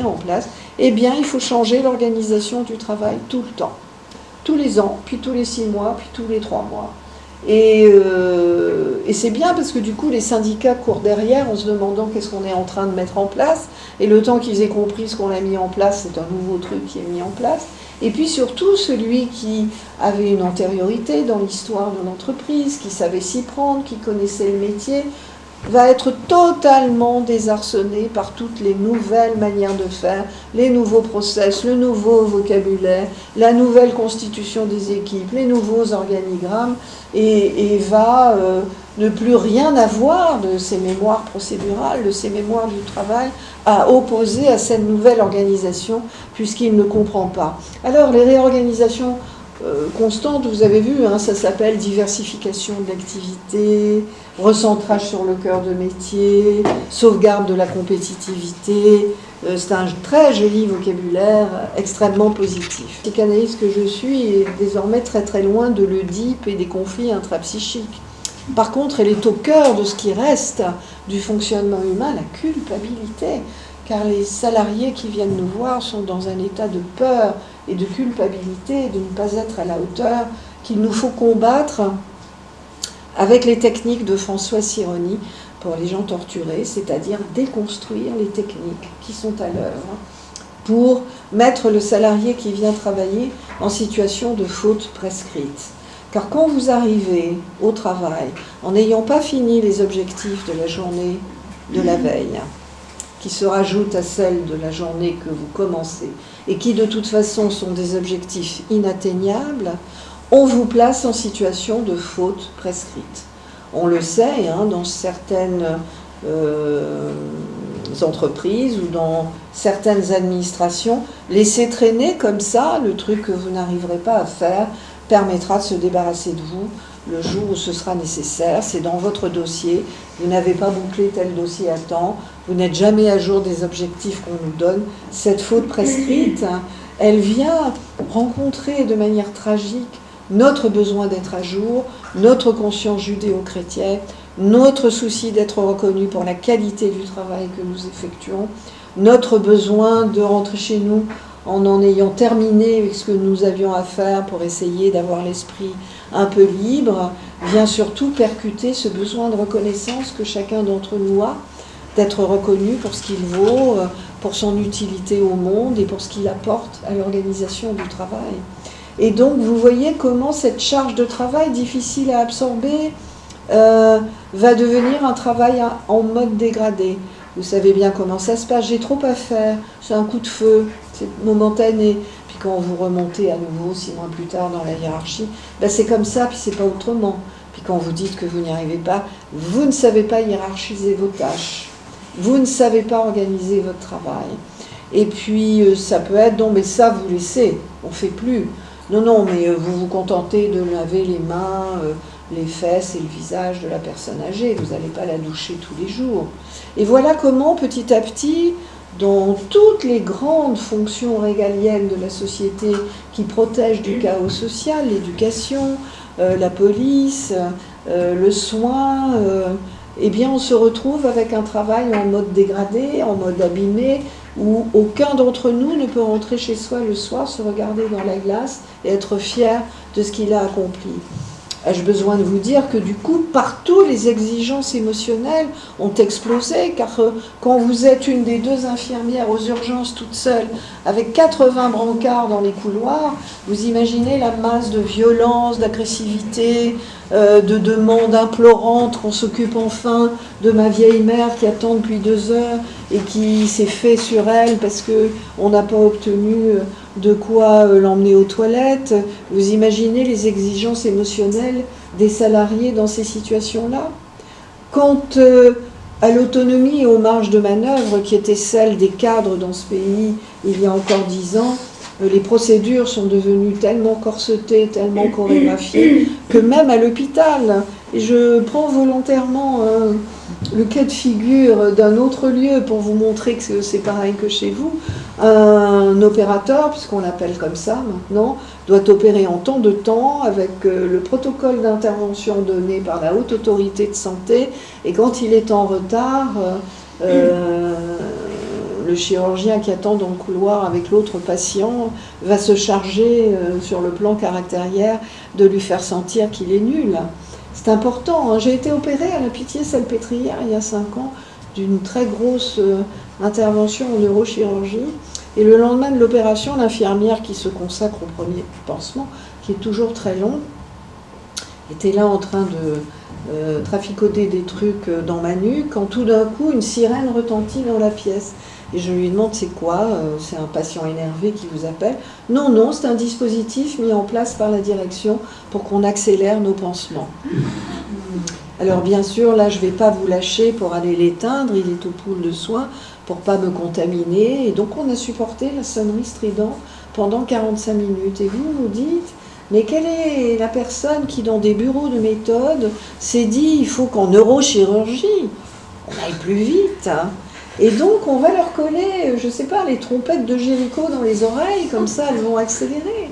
en place, eh bien il faut changer l'organisation du travail tout le temps. Tous les ans, puis tous les 6 mois, puis tous les 3 mois. Et c'est bien parce que du coup les syndicats courent derrière en se demandant qu'est-ce qu'on est en train de mettre en place, et le temps qu'ils aient compris ce qu'on a mis en place, c'est un nouveau truc qui est mis en place. Et puis surtout celui qui avait une antériorité dans l'histoire de l'entreprise, qui savait s'y prendre, qui connaissait le métier, va être totalement désarçonné par toutes les nouvelles manières de faire, les nouveaux process, le nouveau vocabulaire, la nouvelle constitution des équipes, les nouveaux organigrammes, et va ne plus rien avoir de ces mémoires procédurales, de ces mémoires du travail, à opposer à cette nouvelle organisation, puisqu'il ne comprend pas. Alors, les réorganisations constantes, vous avez vu, hein, ça s'appelle diversification de l'activité, recentrage sur le cœur de métier, sauvegarde de la compétitivité. C'est un très joli vocabulaire, extrêmement positif. La psychanalyste que je suis est désormais très très loin de l'Oedipe et des conflits intrapsychiques. Par contre, elle est au cœur de ce qui reste du fonctionnement humain, la culpabilité. Car les salariés qui viennent nous voir sont dans un état de peur et de culpabilité, de ne pas être à la hauteur, qu'il nous faut combattre avec les techniques de François Sironi pour les gens torturés, c'est-à-dire déconstruire les techniques qui sont à l'œuvre pour mettre le salarié qui vient travailler en situation de faute prescrite. Car quand vous arrivez au travail en n'ayant pas fini les objectifs de la journée de la veille, qui se rajoutent à celles de la journée que vous commencez, et qui de toute façon sont des objectifs inatteignables, on vous place en situation de faute prescrite. On le sait, hein, dans certaines entreprises ou dans certaines administrations, laisser traîner comme ça le truc que vous n'arriverez pas à faire permettra de se débarrasser de vous le jour où ce sera nécessaire. C'est dans votre dossier, vous n'avez pas bouclé tel dossier à temps, vous n'êtes jamais à jour des objectifs qu'on nous donne. Cette faute prescrite, elle vient rencontrer de manière tragique notre besoin d'être à jour, notre conscience judéo-chrétienne, notre souci d'être reconnu pour la qualité du travail que nous effectuons, notre besoin de rentrer chez nous en ayant terminé avec ce que nous avions à faire pour essayer d'avoir l'esprit un peu libre, vient surtout percuter ce besoin de reconnaissance que chacun d'entre nous a, d'être reconnu pour ce qu'il vaut, pour son utilité au monde et pour ce qu'il apporte à l'organisation du travail. Et donc vous voyez comment cette charge de travail difficile à absorber va devenir un travail en mode dégradé. Vous savez bien comment ça se passe, j'ai trop à faire, c'est un coup de feu, c'est momentané. Puis quand vous remontez à nouveau 6 mois plus tard dans la hiérarchie, ben c'est comme ça, puis c'est pas autrement. Puis quand vous dites que vous n'y arrivez pas, vous ne savez pas hiérarchiser vos tâches, vous ne savez pas organiser votre travail. Et puis ça peut être, non mais ça vous laissez, on fait plus. Non, non, mais vous vous contentez de laver les mains, les fesses et le visage de la personne âgée, vous n'allez pas la doucher tous les jours. Et voilà comment, petit à petit, dans toutes les grandes fonctions régaliennes de la société qui protègent du chaos social, l'éducation, la police, le soin, eh bien on se retrouve avec un travail en mode dégradé, en mode abîmé, où aucun d'entre nous ne peut rentrer chez soi le soir, se regarder dans la glace et être fier de ce qu'il a accompli. Ai-je besoin de vous dire que du coup, partout, les exigences émotionnelles ont explosé, car quand vous êtes une des 2 infirmières aux urgences toute seule, avec 80 brancards dans les couloirs, vous imaginez la masse de violence, d'agressivité, de demandes implorantes qu'on s'occupe enfin de ma vieille mère qui attend depuis 2 heures et qui s'est fait sur elle parce qu'on n'a pas obtenu de quoi l'emmener aux toilettes. Vous imaginez les exigences émotionnelles des salariés dans ces situations-là? Quant à l'autonomie et aux marges de manœuvre qui étaient celles des cadres dans ce pays il y a encore 10 ans, les procédures sont devenues tellement corsetées, tellement chorégraphiées, que même à l'hôpital, et je prends volontairement le cas de figure d'un autre lieu pour vous montrer que c'est pareil que chez vous, un opérateur, puisqu'on l'appelle comme ça maintenant, doit opérer en temps de temps avec le protocole d'intervention donné par la haute autorité de santé, et quand il est en retard, le chirurgien qui attend dans le couloir avec l'autre patient va se charger sur le plan caractériel de lui faire sentir qu'il est nul. C'est important, hein. J'ai été opérée à la Pitié-Salpêtrière il y a 5 ans d'une très grosse intervention en neurochirurgie. Et le lendemain de l'opération, l'infirmière qui se consacre au premier pansement, qui est toujours très long, était là en train de traficoter des trucs dans ma nuque, quand tout d'un coup une sirène retentit dans la pièce. Et je lui demande c'est quoi, c'est un patient énervé qui vous appelle. Non, non, c'est un dispositif mis en place par la direction pour qu'on accélère nos pansements. Alors bien sûr, là je ne vais pas vous lâcher pour aller l'éteindre, il est au pool de soins pour ne pas me contaminer. Et donc on a supporté la sonnerie stridente pendant 45 minutes. Et vous nous dites, mais quelle est la personne qui dans des bureaux de méthode s'est dit il faut qu'en neurochirurgie, on aille plus vite, hein. Et donc, on va leur coller, je ne sais pas, les trompettes de Jéricho dans les oreilles, comme ça, elles vont accélérer.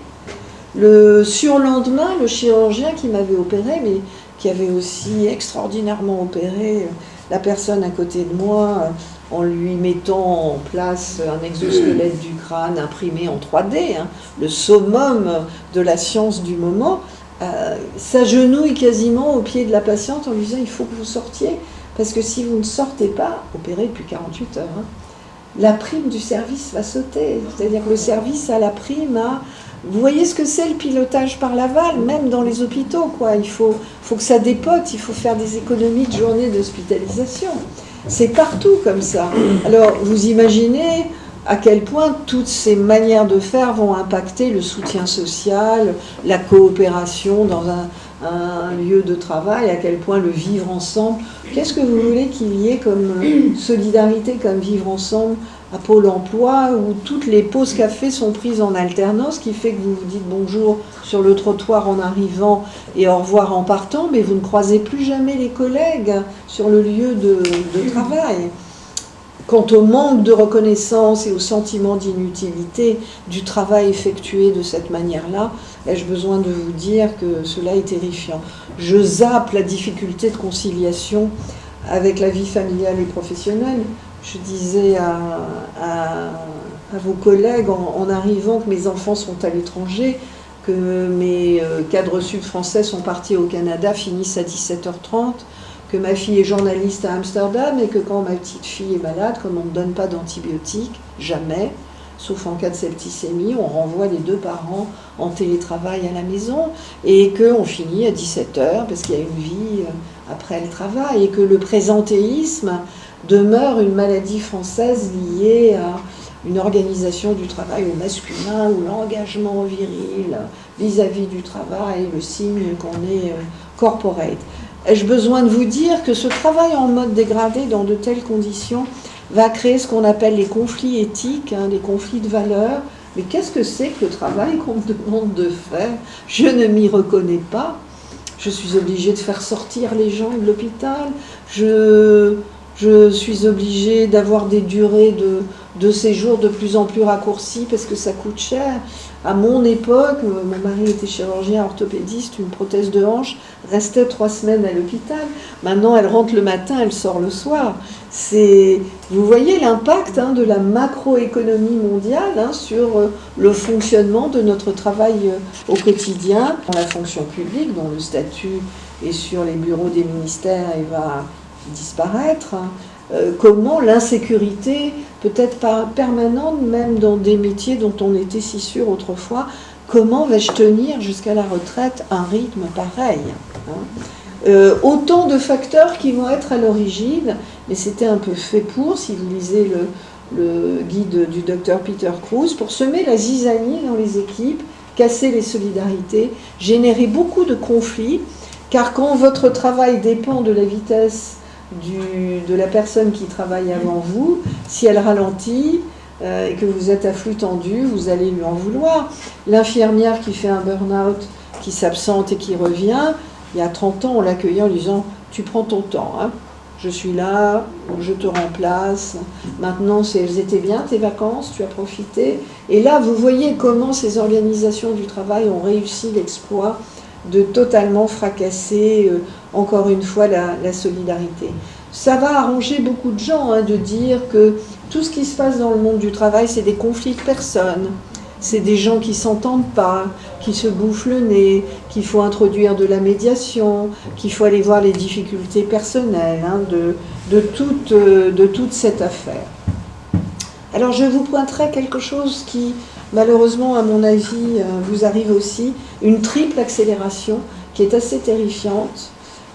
Le surlendemain, le chirurgien qui m'avait opéré, mais qui avait aussi extraordinairement opéré la personne à côté de moi, en lui mettant en place un exosquelette du crâne imprimé en 3D, hein, le summum de la science du moment, s'agenouille quasiment au pied de la patiente en lui disant « il faut que vous sortiez ». Parce que si vous ne sortez pas, opéré depuis 48 heures, hein, la prime du service va sauter. C'est-à-dire que le service a la prime à... Vous voyez ce que c'est le pilotage par l'aval, même dans les hôpitaux, quoi. Il faut que ça dépote, il faut faire des économies de journées d'hospitalisation. C'est partout comme ça. Alors, vous imaginez à quel point toutes ces manières de faire vont impacter le soutien social, la coopération dans un lieu de travail, à quel point le vivre ensemble. Qu'est-ce que vous voulez qu'il y ait comme solidarité, comme vivre ensemble à Pôle emploi, où toutes les pauses café sont prises en alternance, ce qui fait que vous vous dites bonjour sur le trottoir en arrivant et au revoir en partant, mais vous ne croisez plus jamais les collègues sur le lieu de travail. Quant au manque de reconnaissance et au sentiment d'inutilité du travail effectué de cette manière-là, ai-je besoin de vous dire que cela est terrifiant. Je zappe la difficulté de conciliation avec la vie familiale et professionnelle. Je disais à vos collègues en arrivant que mes enfants sont à l'étranger, que mes cadres sud français sont partis au Canada, finissent à 17h30, que ma fille est journaliste à Amsterdam et que quand ma petite fille est malade, comme on ne donne pas d'antibiotiques, jamais, sauf en cas de septicémie, on renvoie les 2 parents en télétravail à la maison et qu'on finit à 17h parce qu'il y a une vie après le travail et que le présentéisme demeure une maladie française liée à une organisation du travail au masculin où l'engagement viril vis-à-vis du travail, le signe qu'on est corporate. Ai-je besoin de vous dire que ce travail en mode dégradé dans de telles conditions va créer ce qu'on appelle les conflits éthiques, hein, les conflits de valeurs. Mais qu'est-ce que c'est que le travail qu'on me demande de faire? Je ne m'y reconnais pas. Je suis obligée de faire sortir les gens de l'hôpital. Je suis obligée d'avoir des durées de séjour de plus en plus raccourcies parce que ça coûte cher. À mon époque, mon mari était chirurgien orthopédiste, une prothèse de hanche restait 3 semaines à l'hôpital. Maintenant, elle rentre le matin, elle sort le soir. Vous voyez l'impact de la macroéconomie mondiale sur le fonctionnement de notre travail au quotidien. Dans la fonction publique, dont le statut est sur les bureaux des ministères et va disparaître, comment l'insécurité peut être permanente, même dans des métiers dont on était si sûr autrefois. Comment vais-je tenir jusqu'à la retraite un rythme pareil, autant de facteurs qui vont être à l'origine, mais c'était un peu fait pour, si vous lisez le guide du docteur Peter Kruse, pour semer la zizanie dans les équipes, casser les solidarités, générer beaucoup de conflits, car quand votre travail dépend de la vitesse de la personne qui travaille avant vous, si elle ralentit et que vous êtes à flux tendu, vous allez lui en vouloir. L'infirmière qui fait un burn-out, qui s'absente et qui revient, il y a 30 ans, on l'accueillait en lui disant « tu prends ton temps, hein. Je suis là, je te remplace, maintenant elles étaient bien tes vacances, tu as profité ». Et là, vous voyez comment ces organisations du travail ont réussi l'exploit de totalement fracasser, encore une fois, la solidarité. Ça va arranger beaucoup de gens de dire que tout ce qui se passe dans le monde du travail, c'est des conflits de personnes, c'est des gens qui ne s'entendent pas, qui se bouffent le nez, qu'il faut introduire de la médiation, qu'il faut aller voir les difficultés personnelles de toute cette affaire. Alors je vous pointerai quelque chose qui, malheureusement, à mon avis, vous arrive aussi, une triple accélération qui est assez terrifiante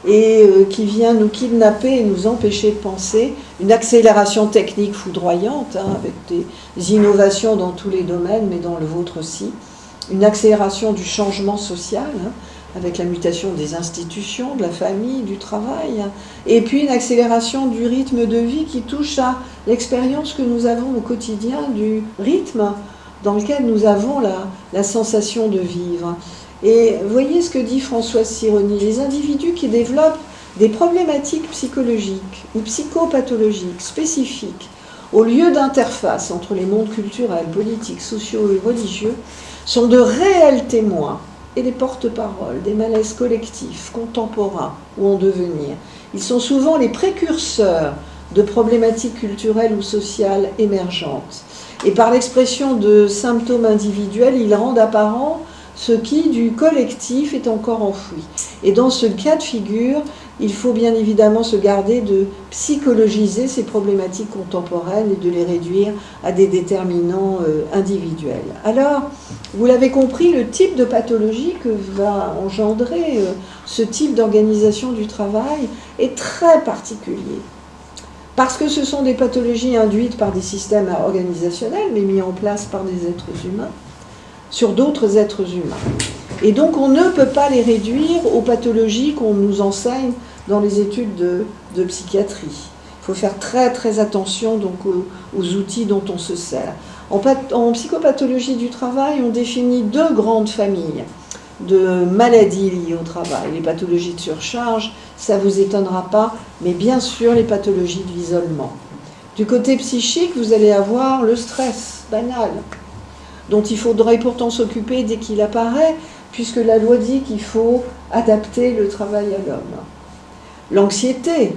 et qui vient nous kidnapper et nous empêcher de penser, une accélération technique foudroyante, avec des innovations dans tous les domaines, mais dans le vôtre aussi, une accélération du changement social, avec la mutation des institutions, de la famille, du travail, et puis une accélération du rythme de vie qui touche à l'expérience que nous avons au quotidien du rythme dans lequel nous avons la sensation de vivre. Et voyez ce que dit Françoise Sironi, les individus qui développent des problématiques psychologiques ou psychopathologiques spécifiques au lieu d'interface entre les mondes culturels, politiques, sociaux et religieux sont de réels témoins et des porte-paroles des malaises collectifs, contemporains ou en devenir. Ils sont souvent les précurseurs de problématiques culturelles ou sociales émergentes. Et par l'expression de symptômes individuels, ils rendent apparent ce qui, du collectif, est encore enfoui. Et dans ce cas de figure, il faut bien évidemment se garder de psychologiser ces problématiques contemporaines et de les réduire à des déterminants individuels. Alors, vous l'avez compris, le type de pathologie que va engendrer ce type d'organisation du travail est très particulier. Parce que ce sont des pathologies induites par des systèmes organisationnels, mais mis en place par des êtres humains, sur d'autres êtres humains. Et donc on ne peut pas les réduire aux pathologies qu'on nous enseigne dans les études de psychiatrie. Il faut faire très très attention donc aux outils dont on se sert. En psychopathologie du travail, on définit deux grandes familles de maladies liées au travail. Les pathologies de surcharge, ça ne vous étonnera pas, mais bien sûr les pathologies de l'isolement. Du côté psychique, vous allez avoir le stress banal, dont il faudrait pourtant s'occuper dès qu'il apparaît, puisque la loi dit qu'il faut adapter le travail à l'homme. L'anxiété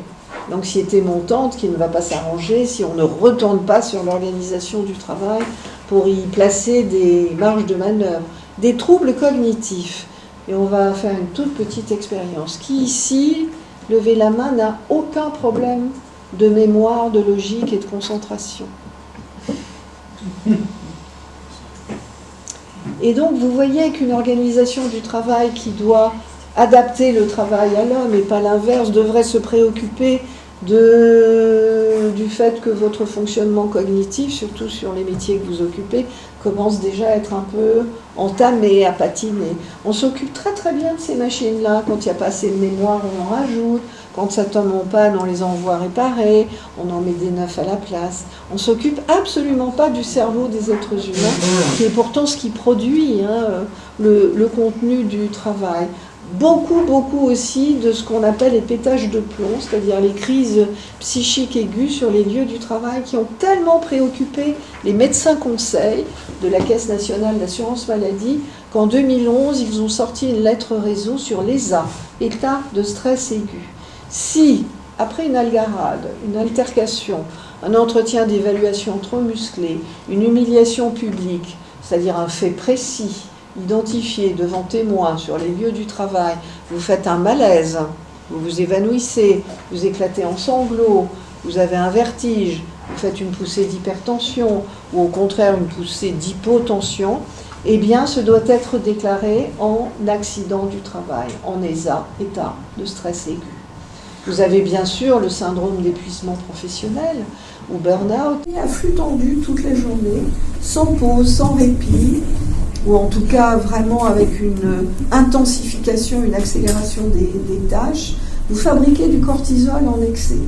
montante qui ne va pas s'arranger si on ne retourne pas sur l'organisation du travail pour y placer des marges de manœuvre. Des troubles cognitifs, et on va faire une toute petite expérience. Qui ici, levez la main, n'a aucun problème de mémoire, de logique et de concentration? Et donc, vous voyez qu'une organisation du travail qui doit adapter le travail à l'homme et pas l'inverse, devrait se préoccuper du fait que votre fonctionnement cognitif, surtout sur les métiers que vous occupez, commence déjà à être un peu entamé, à patiner. On s'occupe très très bien de ces machines-là. Quand il n'y a pas assez de mémoire, on en rajoute. Quand ça tombe en panne, on les envoie réparer. On en met des neufs à la place. On ne s'occupe absolument pas du cerveau des êtres humains, qui est pourtant ce qui produit le contenu du travail. Beaucoup aussi de ce qu'on appelle les pétages de plomb, c'est-à-dire les crises psychiques aiguës sur les lieux du travail qui ont tellement préoccupé les médecins conseils de la Caisse nationale d'assurance maladie qu'en 2011, ils ont sorti une lettre réseau sur l'ESA, état de stress aigu. Si, après une algarade, une altercation, un entretien d'évaluation trop musclé, une humiliation publique, c'est-à-dire un fait précis, identifié devant témoins sur les lieux du travail, vous faites un malaise, vous vous évanouissez, vous éclatez en sanglots, vous avez un vertige, vous faites une poussée d'hypertension ou au contraire une poussée d'hypotension, eh bien ce doit être déclaré en accident du travail, en ESA, état de stress aigu. Vous avez bien sûr le syndrome d'épuisement professionnel ou burn-out. À flux tendu toute la journée, sans pause, sans répit, ou en tout cas vraiment avec une intensification, une accélération des tâches, vous fabriquez du cortisol en excès.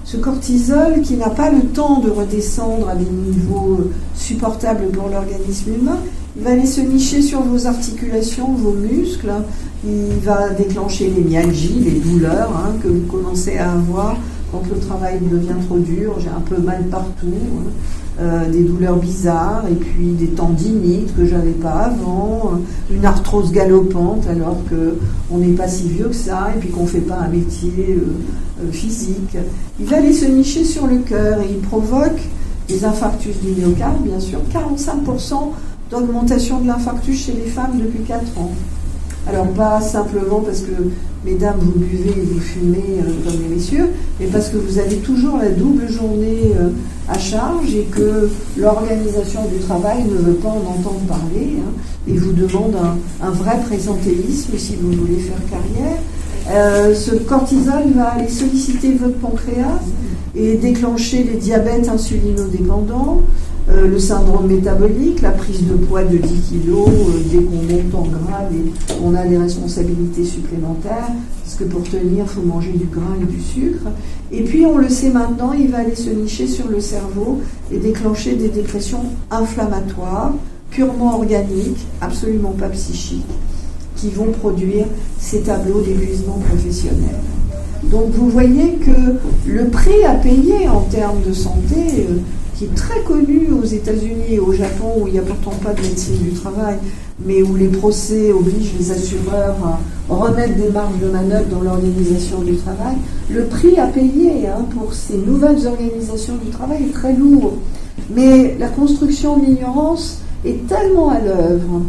Ce cortisol qui n'a pas le temps de redescendre à des niveaux supportables pour l'organisme humain, il va aller se nicher sur vos articulations, vos muscles, il va déclencher les myalgies, les douleurs que vous commencez à avoir quand le travail devient trop dur, j'ai un peu mal partout, des douleurs bizarres, et puis des tendinites que j'avais pas avant, une arthrose galopante alors qu'on n'est pas si vieux que ça, et puis qu'on ne fait pas un métier physique. Il va aller se nicher sur le cœur et il provoque des infarctus du myocarde, bien sûr, 45% d'augmentation de l'infarctus chez les femmes depuis 4 ans. Alors pas simplement parce que, mesdames, vous buvez et vous fumez comme les messieurs, mais parce que vous avez toujours la double journée à charge et que l'organisation du travail ne veut pas en entendre parler et vous demande un vrai présentéisme si vous voulez faire carrière. Ce cortisol va aller solliciter votre pancréas et déclencher les diabètes insulinodépendants, le syndrome métabolique, la prise de poids de 10 kg dès qu'on monte en grade et qu'on a des responsabilités supplémentaires, parce que pour tenir, il faut manger du gras et du sucre. Et puis, on le sait maintenant, il va aller se nicher sur le cerveau et déclencher des dépressions inflammatoires, purement organiques, absolument pas psychiques, qui vont produire ces tableaux d'épuisement professionnel. Donc, vous voyez que le prix à payer en termes de santé, qui est très connu aux États-Unis et au Japon, où il n'y a pourtant pas de médecine du travail, mais où les procès obligent les assureurs à remettre des marges de manœuvre dans l'organisation du travail, le prix à payer pour ces nouvelles organisations du travail est très lourd. Mais la construction de l'ignorance est tellement à l'œuvre.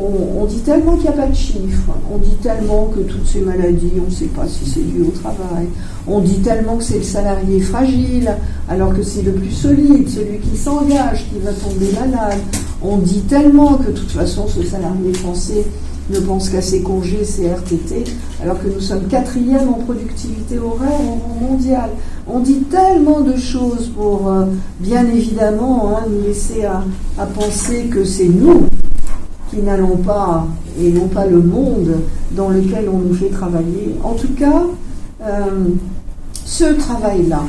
On dit tellement qu'il n'y a pas de chiffres, on dit tellement que toutes ces maladies, on ne sait pas si c'est dû au travail, on dit tellement que c'est le salarié fragile, alors que c'est le plus solide, celui qui s'engage, qui va tomber malade. On dit tellement que de toute façon ce salarié français ne pense qu'à ses congés, ses RTT, alors que nous sommes 4e en productivité horaire au rang mondial. On dit tellement de choses pour, bien évidemment, nous laisser à penser que c'est nous qui n'allons pas, et non pas le monde dans lequel on nous fait travailler. En tout cas, ce travail-là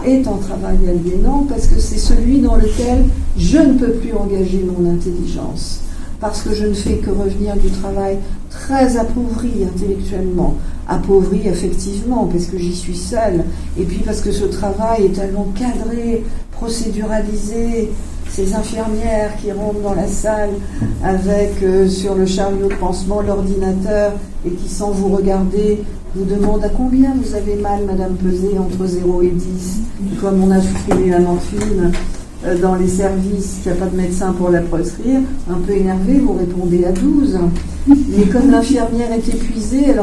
est un travail aliénant parce que c'est celui dans lequel je ne peux plus engager mon intelligence, parce que je ne fais que revenir du travail très appauvri intellectuellement, appauvri effectivement parce que j'y suis seule, et puis parce que ce travail est tellement cadré, procéduralisé. Ces infirmières qui rentrent dans la salle avec sur le chariot de pansement l'ordinateur et qui, sans vous regarder, vous demandent à combien vous avez mal, Madame Pesé, entre 0 et 10. Comme on a supprimé la morphine dans les services, qu'il n'y a pas de médecin pour la prescrire, un peu énervé, vous répondez à 12. Mais comme l'infirmière est épuisée,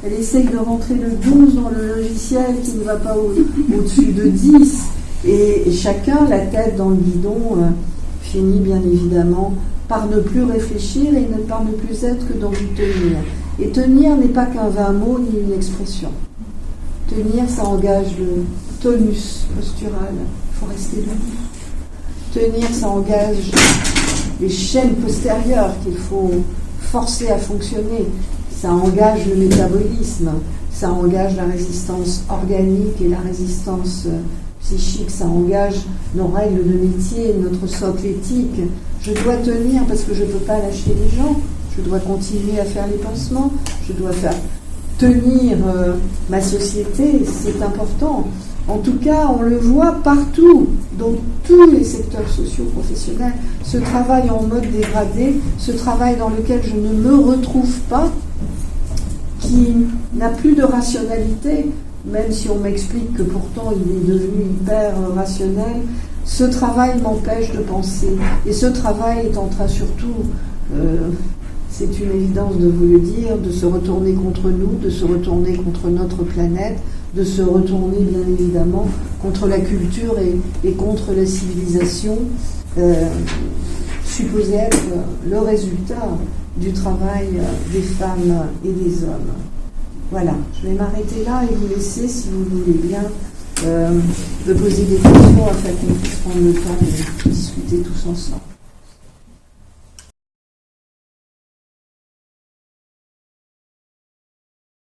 elle essaye de rentrer le 12 dans le logiciel qui ne va pas au-dessus de 10. Et chacun, la tête dans le guidon, finit bien évidemment par ne plus réfléchir et par ne plus être que dans du tenir. Et tenir n'est pas qu'un vain mot ni une expression. Tenir, ça engage le tonus postural, il faut rester debout. Tenir, ça engage les chaînes postérieures qu'il faut forcer à fonctionner. Ça engage le métabolisme, ça engage la résistance organique et la résistance psychique, ça engage nos règles de métier, notre socle éthique. Je dois tenir parce que je ne peux pas lâcher les gens, je dois continuer à faire les pansements, je dois faire tenir ma société, c'est important. En tout cas, on le voit partout, dans tous les secteurs socio-professionnels, ce travail en mode dégradé, ce travail dans lequel je ne me retrouve pas, qui n'a plus de rationalité, même si on m'explique que pourtant il est devenu hyper rationnel, ce travail m'empêche de penser. Et ce travail est en train surtout, c'est une évidence de vous le dire, de se retourner contre nous, de se retourner contre notre planète, de se retourner bien évidemment contre la culture et contre la civilisation, supposée être le résultat du travail des femmes et des hommes. Voilà, je vais m'arrêter là et vous laisser, si vous voulez bien, me poser des questions afin qu'on puisse prendre le temps de discuter tous ensemble.